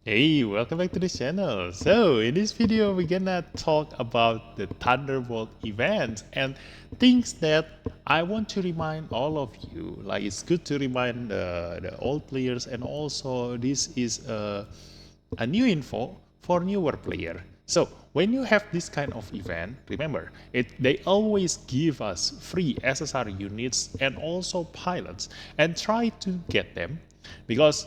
Hey, welcome back to the channel. So, in this video, we're gonna talk about the Thunderbolt event and things that I want to remind all of you. Like, it's good to remind the old players, and also this is a new info for newer player. So, when you have this kind of event, remember, they always give us free SSR units and also pilots, and try to get them because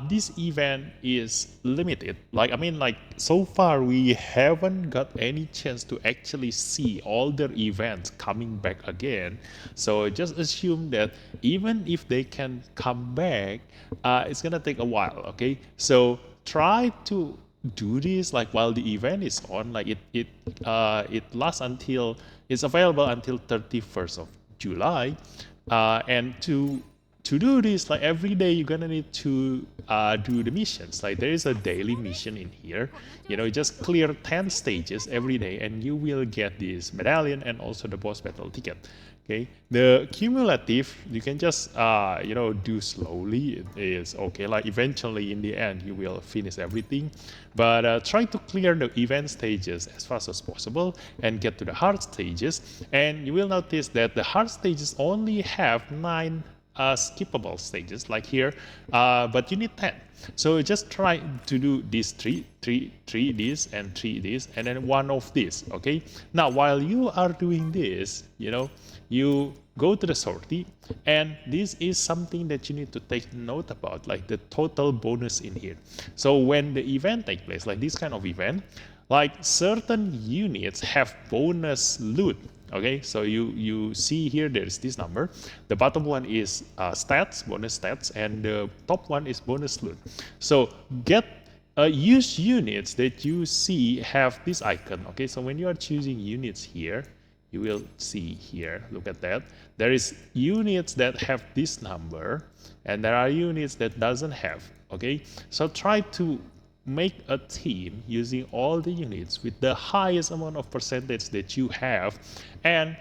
this event is limited. Like so far we haven't got any chance to actually see all their events coming back again. So just assume that even if they can come back, it's gonna take a while. Okay, so try to do this like while the event is on. Like it lasts until it's available until 31st of July, and to do this, like every day you're gonna need to do the missions. Like there is a daily mission in here, just clear 10 stages every day and you will get this medallion and also the boss battle ticket. Okay, the cumulative you can just do slowly. It is okay, like eventually in the end you will finish everything, but try to clear the event stages as fast as possible and get to the hard stages. And you will notice that the hard stages only have 9 skippable stages like here, but you need 10. So just try to do these three this and 3 this and then 1 of this. Okay, now while you are doing this, you go to the sortie, and this is something that you need to take note about, like the total bonus in here. So when the event takes place, like this kind of event, like certain units have bonus loot. Okay, so you see here there's this number. The bottom one is stats, bonus stats, and the top one is bonus loot. So use units that you see have this icon. Okay, so when you are choosing units here, you will see here, look at that. There is units that have this number, and there are units that doesn't have. Okay, so try to make a team using all the units with the highest amount of percentage that you have. And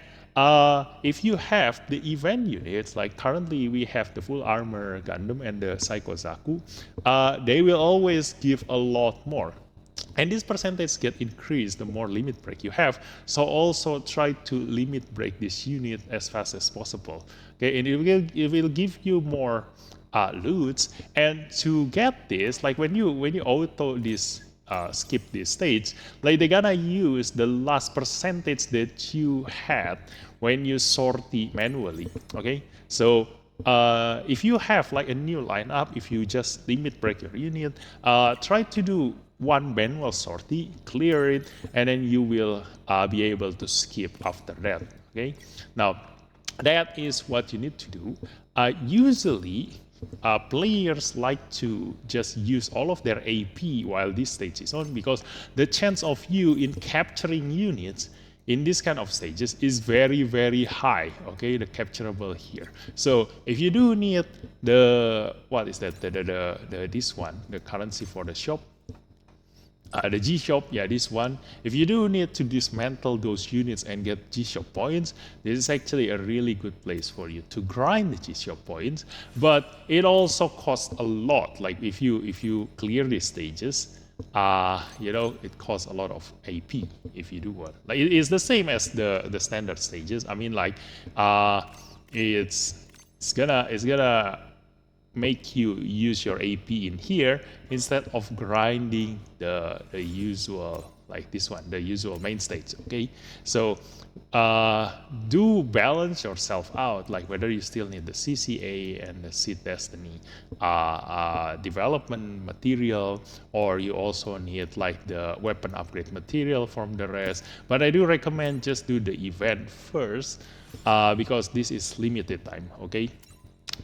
if you have the event units, like currently we have the full armor Gundam and the Psycho Zaku, they will always give a lot more. And this percentage get increased the more limit break you have. So also try to limit break this unit as fast as possible. Okay, and it will give you more loots. And to get this, like when you auto this skip this stage, like they're gonna use the last percentage that you had when you sortie manually. Okay, so if you have like a new lineup, if you just limit break your unit, try to do one manual sortie, clear it, and then you will be able to skip after that. Okay, now that is what you need to do. Usually players like to just use all of their AP while this stage is on, because the chance of you in capturing units in this kind of stages is very high. Okay, the capturable here. So if you do need the, what is that, the this one, the currency for the shop, the G Shop, yeah, this one. If you do need to dismantle those units and get G Shop points, this is actually a really good place for you to grind the G Shop points. But it also costs a lot. Like if you clear these stages, it costs a lot of AP if you do one. Like it is the same as the standard stages. I mean, like it's gonna make you use your AP in here instead of grinding the usual, like this one, the usual main stage. Okay, so do balance yourself out, like whether you still need the CCA and the Seed Destiny development material, or you also need like the weapon upgrade material from the rest. But I do recommend just do the event first, because this is limited time. Okay,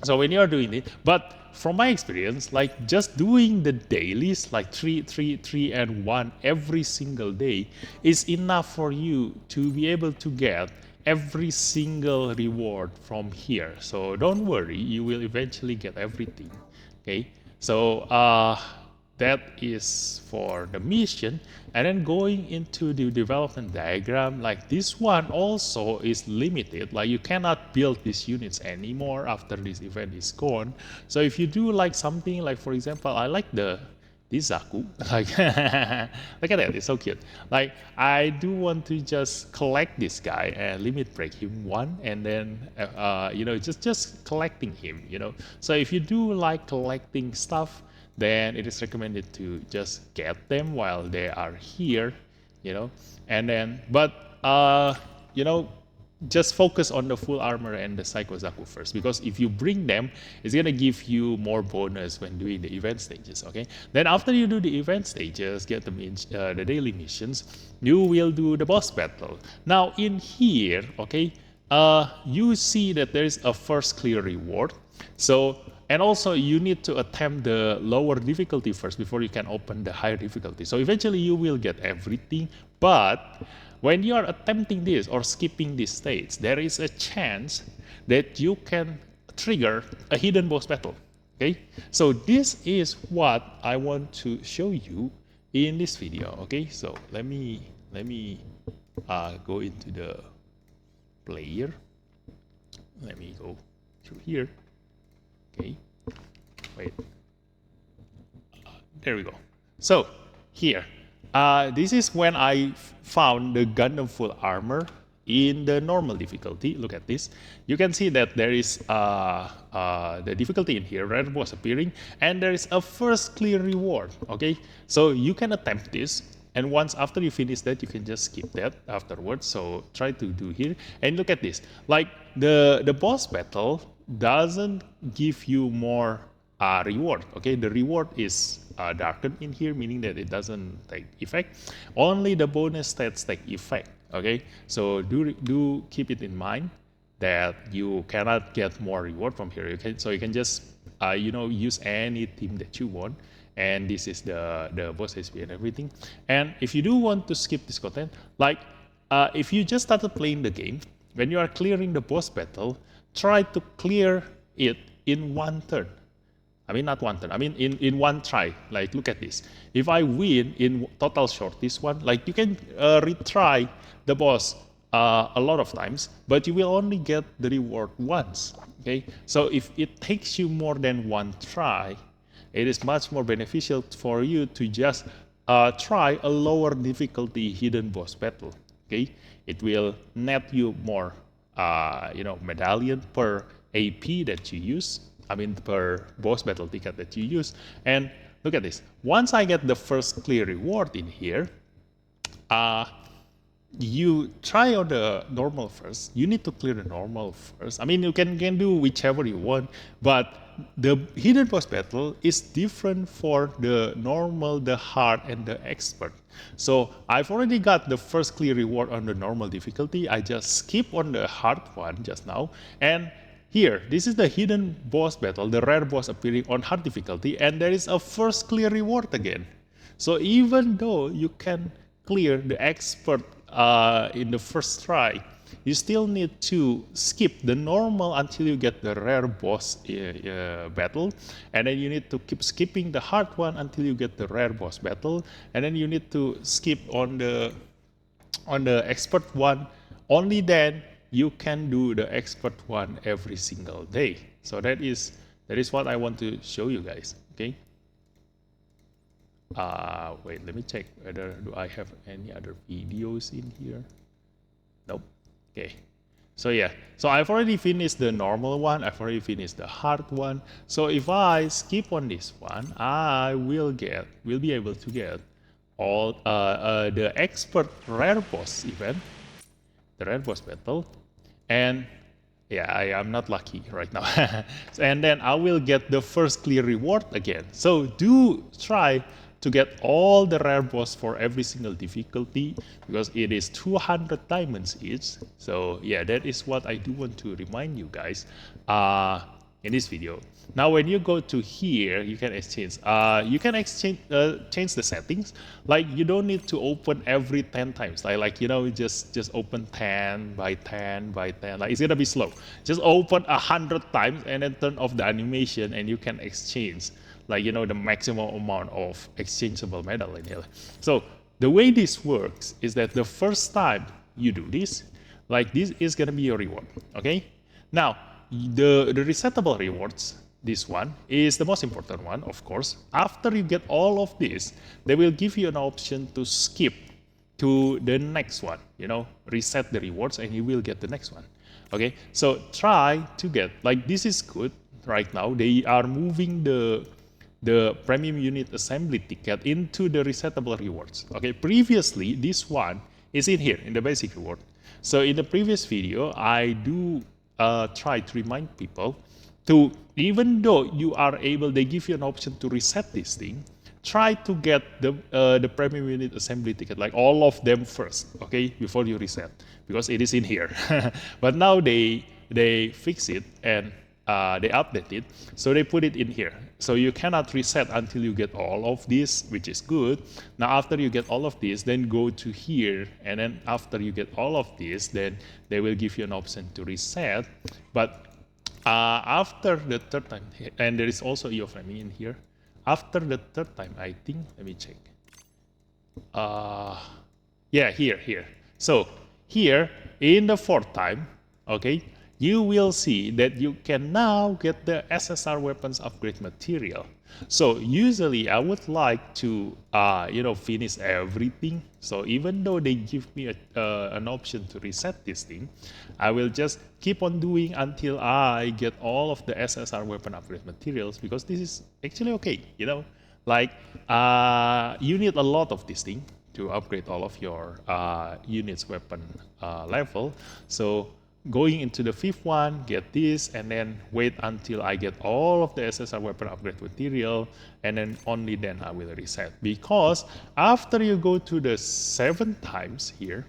so when you're doing it, but from my experience, like just doing the dailies, like 3, 3, 3, and 1 every single day is enough for you to be able to get every single reward from here. So don't worry, you will eventually get everything. Okay, so that is for the mission. And then going into the development diagram, like this one also is limited, like you cannot build these units anymore after this event is gone. So if you do like something like, for example, I like the this Zaku, like, look at that, it's so cute. Like, I do want to just collect this guy and limit break him one, and then, just collecting him, So if you do like collecting stuff, then it is recommended to just get them while they are here, and then, but, you know, just focus on the full armor and the Psycho Zaku first, because if you bring them, it's gonna give you more bonus when doing the event stages. Okay. Then after you do the event stages, get the daily missions, you will do the boss battle. Now in here, okay, you see that there is a first clear reward. So, and also you need to attempt the lower difficulty first before you can open the higher difficulty. So eventually you will get everything, but when you are attempting this or skipping these states, there is a chance that you can trigger a hidden boss battle. Okay, so this is what I want to show you in this video. Okay, so let me go into the player. Let me go through here. Okay, wait. There we go. So here, this is when I found the Gundam full armor in the normal difficulty. Look at this. You can see that there is the difficulty in here, rare boss appearing, and there is a first clear reward. Okay, so you can attempt this, and once after you finish that, you can just skip that afterwards. So try to do here, and look at this. Like the boss battle doesn't give you more reward. Okay, the reward is darkened in here, meaning that it doesn't take effect. Only the bonus stats take effect. Okay, so do keep it in mind that you cannot get more reward from here. You can just use any team that you want, and this is the boss HP and everything. And if you do want to skip this content, like if you just started playing the game, when you are clearing the boss battle, try to clear it in one turn. I mean, not one turn. I mean, in one try. Like, look at this. If I win in total short this one, like you can retry the boss a lot of times, but you will only get the reward once. Okay. So if it takes you more than one try, it is much more beneficial for you to just try a lower difficulty hidden boss battle. Okay. It will net you more, medallion per AP that you use. I mean, per boss battle ticket that you use. And look at this. Once I get the first clear reward in here, you try on the normal first. You need to clear the normal first. I mean, you can do whichever you want, but the hidden boss battle is different for the normal, the hard, and the expert. So I've already got the first clear reward on the normal difficulty. I just skip on the hard one just now, and here, this is the hidden boss battle, the rare boss appearing on hard difficulty, and there is a first clear reward again. So even though you can clear the expert in the first try, you still need to skip the normal until you get the rare boss battle, and then you need to keep skipping the hard one until you get the rare boss battle, and then you need to skip on the expert one. Only then you can do the expert one every single day. So that is what I want to show you guys. Okay. Wait, let me check whether do I have any other videos in here. Nope. Okay. So yeah, so I've already finished the normal one. I've already finished the hard one. So if I skip on this one, I will be able to get all the expert rare boss event, the rare boss battle, and yeah, I am not lucky right now. And then I will get the first clear reward again. So do try to get all the rare boss for every single difficulty, because it is 200 diamonds each. So yeah, that is what I do want to remind you guys in this video. Now when you go to here, you can exchange. Change the settings. Like you don't need to open every 10 times. Just open 10 by 10 by 10. Like it's gonna be slow. Just open 100 times and then turn off the animation, and you can exchange. The maximum amount of exchangeable medal in here. So the way this works is that the first time you do this, like this is gonna be your reward. Okay. Now the resettable rewards this one is the most important one, of course. After you get all of this, they will give you an option to skip to the next one, reset the rewards and you will get the next one. Okay, so try to get, like, this is good right now. They are moving the premium unit assembly ticket into the resettable rewards. Okay, previously this one is in here in the basic reward. So in the previous video, I do try to remind people to, even though you are able, they give you an option to reset this thing, try to get the premium unit assembly ticket, like all of them first, okay, before you reset, because it is in here. But now they fix it and they update it, so they put it in here. So you cannot reset until you get all of this, which is good. Now after you get all of this, then go to here, and then after you get all of this, then they will give you an option to reset. But after the third time, and there is also EO framing in here. After the third time, I think, let me check. Yeah, here. So here in the fourth time, okay, you will see that you can now get the SSR weapons upgrade material. So usually I would like to, finish everything. So even though they give me an option to reset this thing, I will just keep on doing until I get all of the SSR weapon upgrade materials, because this is actually okay, like you need a lot of this thing to upgrade all of your units weapon level. So going into the fifth one, get this, and then wait until I get all of the SSR weapon upgrade material, and then only then I will reset. Because after you go to the 7 times here,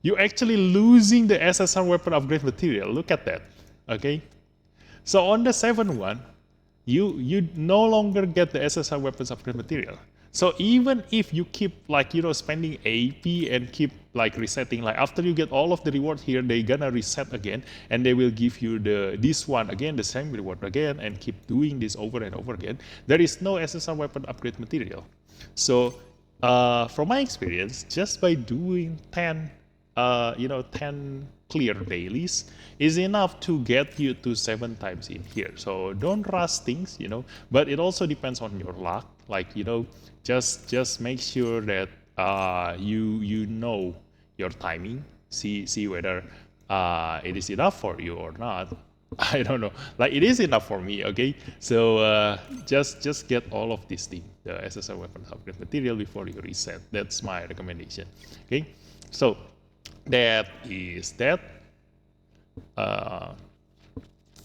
you're actually losing the SSR weapon upgrade material. Look at that, okay? So on the 7th one, you no longer get the SSR weapons upgrade material. So even if you keep spending AP and keep resetting, after you get all of the reward here, they gonna reset again, and they will give you this one again, the same reward again, and keep doing this over and over again. There is no SSR weapon upgrade material. So from my experience, just by doing 10 clear dailies is enough to get you to 7 times in here. So don't rush things, but it also depends on your luck. Just make sure that you know your timing. See whether it is enough for you or not. I don't know. It is enough for me, okay? So just get all of this thing, the SSR weapons upgrade material, before you reset. That's my recommendation. Okay? So that is that.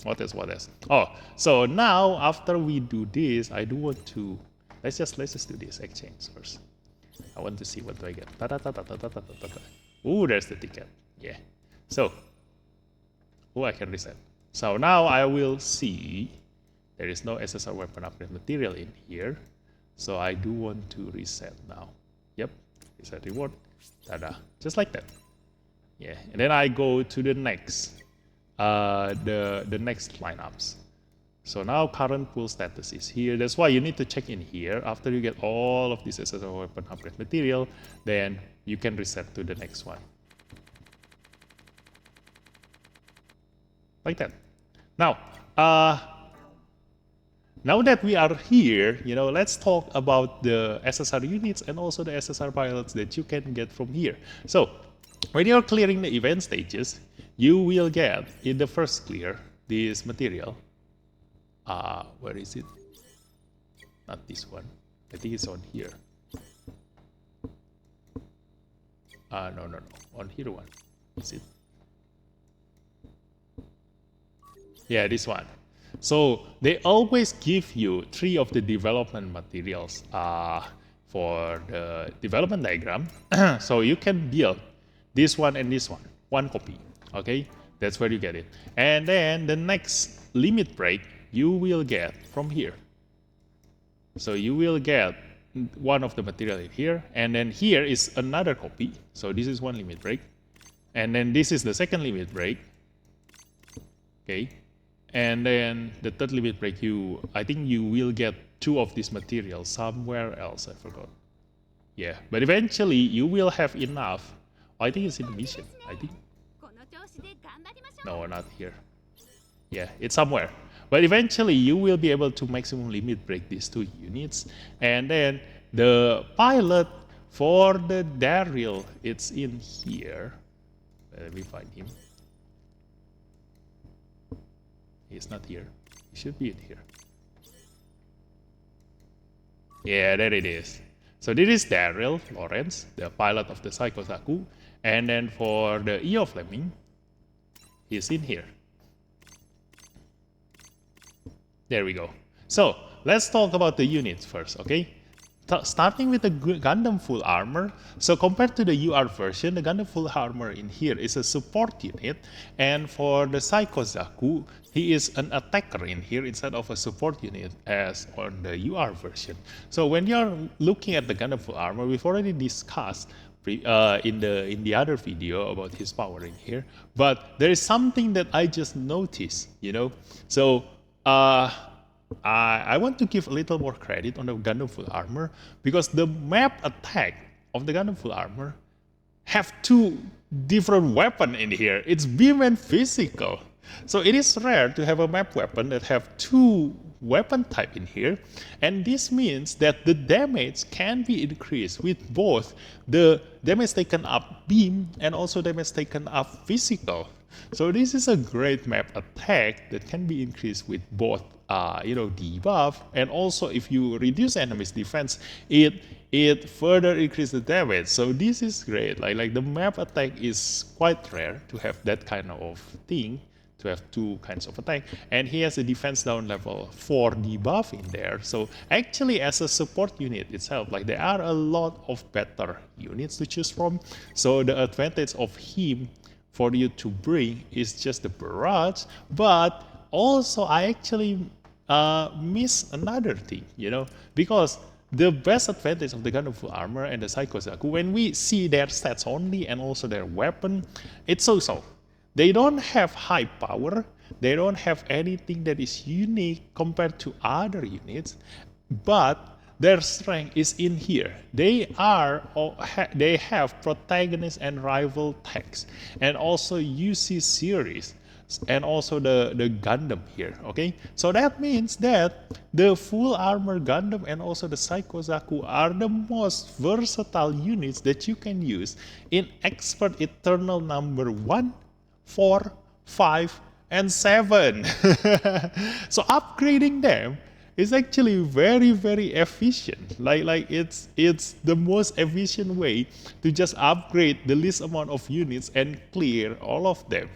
What else? Oh, so now after we do this, I do want to let's just do this exchange first. I want to see what do I get. Ooh, there's the ticket. Yeah. So, I can reset. So now I will see there is no SSR weapon upgrade material in here. So I do want to reset now. Yep. Reset reward. Tada. Just like that. Yeah. And then I go to the next the next lineups. So now current pool status is here. That's why you need to check in here. After you get all of this SSR weapon upgrade material, then you can reset to the next one. Like that. Now, now that we are here, let's talk about the SSR units and also the SSR pilots that you can get from here. So, when you're clearing the event stages, you will get, in the first clear, this material. Where is it? Not this one. I think it's on here. No. On here one. Is it? Yeah, this one. So they always give you 3 of the development materials for the development diagram. So you can build this one and this one copy. Okay, that's where you get it. And then the next limit break you will get from here. So you will get one of the material in here, and then here is another copy. So this is one limit break, and then this is the second limit break. Okay, and then the third limit break, I think you will get 2 of this material somewhere else. I forgot. Yeah, but eventually you will have enough. I think it's in the mission. I think. No, not here. Yeah, it's somewhere. But eventually you will be able to maximum limit break these two units. And then the pilot for the Daryl, it's in here. Let me find him. He's not here. He should be in here. Yeah, there it is. So this is Daryl Lawrence, the pilot of the Psycho Zaku. And then for the EO Fleming, he's in here. There we go. So let's talk about the units first, okay? Starting with the Gundam Full Armor. So compared to the UR version, the Gundam Full Armor in here is a support unit. And for the Psycho Zaku, he is an attacker in here instead of a support unit as on the UR version. So when you're looking at the Gundam Full Armor, we've already discussed in the other video about his power in here. But there is something that I just noticed, you know. So I want to give a little more credit on the Gundam Full Armor because the map attack of the Gundam Full Armor have two different weapons in here. It's beam and physical. So it is rare to have a map weapon that have two weapon type in here. And this means that the damage can be increased with both the damage taken up beam and also damage taken up physical. So this is a great map attack that can be increased with both, debuff, and also if you reduce enemy's defense, it further increases the damage. So this is great. Like the map attack is quite rare to have that kind of thing, to have two kinds of attack, and he has a defense down level 4 debuff in there. So actually, as a support unit itself, like there are a lot of better units to choose from. So the advantage of him for you to bring is just the barrage, but also I actually miss another thing, because the best advantage of the Gundam Full Armor and the Psycho Zaku, when we see their stats only and also their weapon, it's so-so. They don't have high power, they don't have anything that is unique compared to other units, but their strength is in here. They have protagonist and rival tags, and also UC series, and also the Gundam here, okay? So that means that the Full Armor Gundam and also the Psycho Zaku are the most versatile units that you can use in Expert Eternal number 1, 4, 5, and 7. So upgrading them is actually very, very efficient. Like it's the most efficient way to just upgrade the least amount of units and clear all of them,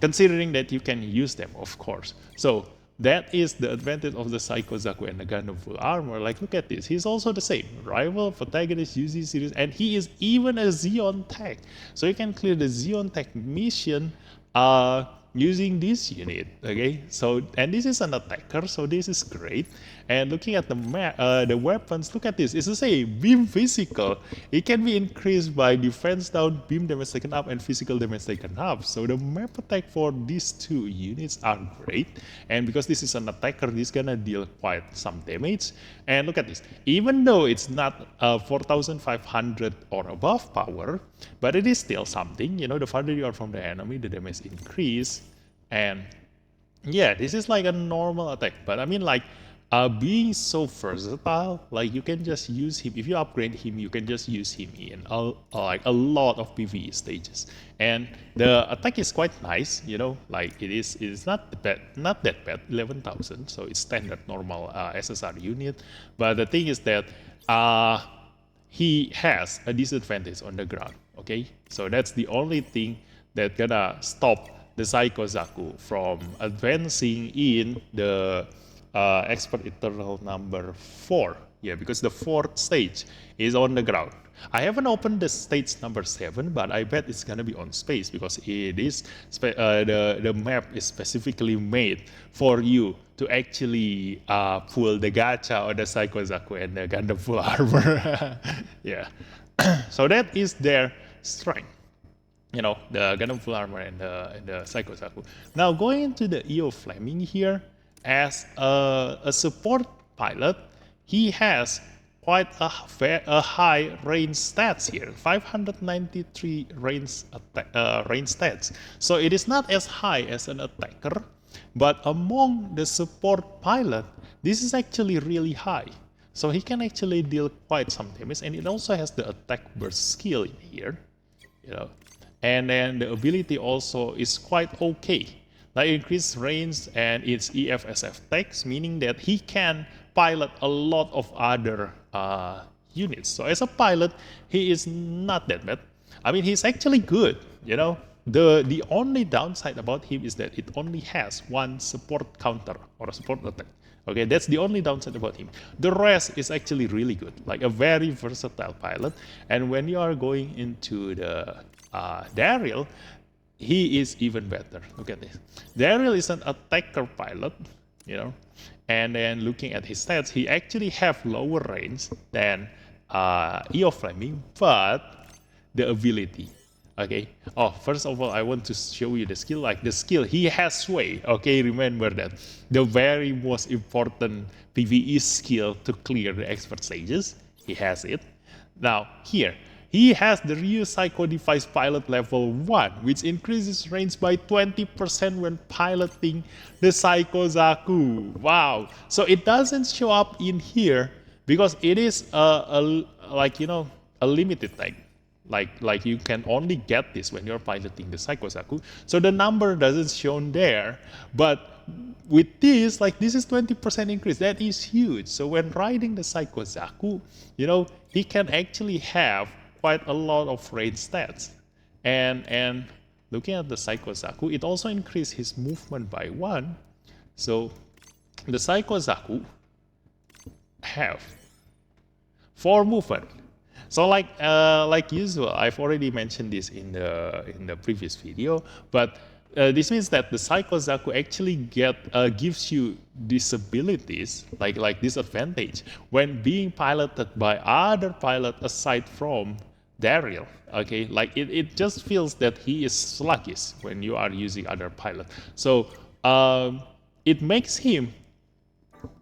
considering that you can use them, of course. So that is the advantage of the Psycho Zaku and the Gundam Full Armor. Like, look at this. He's also the same. Rival, protagonist, UZ series, and he is even a Zeon tech. So you can clear the Zeon tech mission using this unit, okay? So, and this is an attacker, so this is great. And looking at the map, the weapons, look at this. It's the same, beam physical. It can be increased by defense down, beam damage taken up, and physical damage taken up. So the map attack for these two units are great. And because this is an attacker, this is gonna deal quite some damage. And look at this. Even though it's not 4,500 or above power, but it is still something. The farther you are from the enemy, the damage increase. And yeah, this is like a normal attack. But I mean, like, being so versatile, like you can just use him. If you upgrade him, you can just use him in a lot of PvE stages. And the attack is quite nice, like it's not that bad, 11,000. So it's standard normal SSR unit. But the thing is that he has a disadvantage on the ground. Okay, so that's the only thing that gonna stop the Psycho Zaku from advancing in the Expert Eternal number 4. Yeah, because the 4th stage is on the ground. I haven't opened the stage number 7, but I bet it's gonna be on space because it is the map is specifically made for you to actually pull the gacha on the Psycho Zaku and the Gundam Full Armor. Yeah, so that is their strength. The Gundam Full Armor and the Psycho Zaku. Now going into the EO Fleming here, as a support pilot, he has quite a high range stats here, 593 range stats. So it is not as high as an attacker, But among the support pilot, this is actually really high. So he can actually deal quite some damage, and it also has the attack burst skill in here, you know. And then the ability also is quite okay. Like increased range and its EFSF tags, meaning that he can pilot a lot of other units. So as a pilot, he is not that bad. I mean, he's actually good, you know. The only downside about him is that it only has one support counter or a support attack. Okay, that's the only downside about him. The rest is actually really good, like a very versatile pilot. And when you are going into the Daryl, he is even better. Look at this. Daryl is an attacker pilot, you know, and then looking at his stats, he actually have lower range than EO Flaming, but the ability. Okay. Oh, first of all, I want to show you the skill. Like the skill, he has sway. Okay, remember that. The very most important PvE skill to clear the expert stages. He has it. Now, here, he has the Ryu Psycho Device Pilot level 1, which increases range by 20% when piloting the Psycho Zaku. Wow. So it doesn't show up in here because it is like, you know, a limited thing. Like you can only get this when you're piloting the Psycho Zaku. So the number doesn't shown there, but with this, like this is 20% increase. That is huge. So when riding the Psycho Zaku, you know, he can actually have quite a lot of range stats. And looking at the Psycho Zaku, it also increased his movement by 1. So the Psycho Zaku have 4 movement. So like usual, I've already mentioned this in the previous video, but this means that the Psycho Zaku actually gives you disabilities, like disadvantage, when being piloted by other pilot aside from Daryl. Okay, like it just feels that he is sluggish when you are using other pilot. So it makes him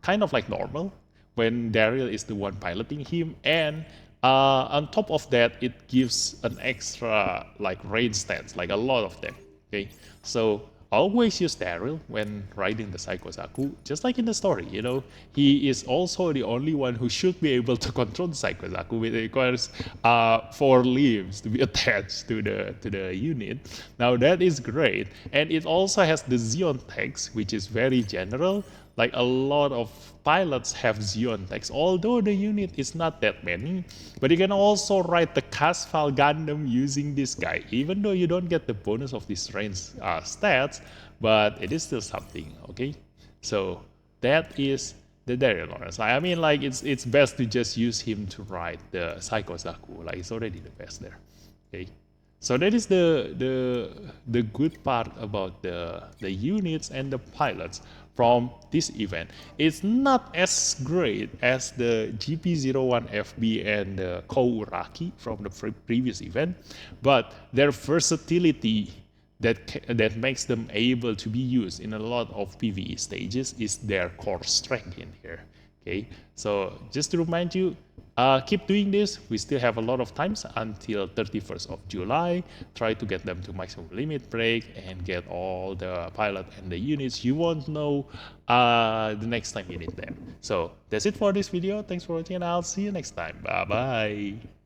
kind of like normal when Daryl is the one piloting him, and on top of that, it gives an extra like range stats, like a lot of them. Okay, so always use Daryl when riding the Psycho Zaku, just like in the story. You know, he is also the only one who should be able to control the Psycho Zaku. It requires 4 limbs to be attached to the unit. Now that is great, and it also has the Xeon text, which is very general. Like a lot of pilots have Xeon text, although the unit is not that many. But you can also ride the Casval Gundam using this guy, even though you don't get the bonus of these range stats, but it is still something, okay? So that is the Daryl Lawrence. I mean, like it's best to just use him to ride the Psycho Zaku. Like it's already the best there, okay? So that is the good part about the units and the pilots from this event. It's not as great as the GP01FB and the Kouraki from the previous event, but their versatility that makes them able to be used in a lot of PvE stages is their core strength in here. Okay, so just to remind you, keep doing this. We still have a lot of times until 31st of July. Try to get them to maximum limit break and get all the pilot and the units. You won't know the next time you need them. So that's it for this video. Thanks for watching, and I'll see you next time. Bye bye.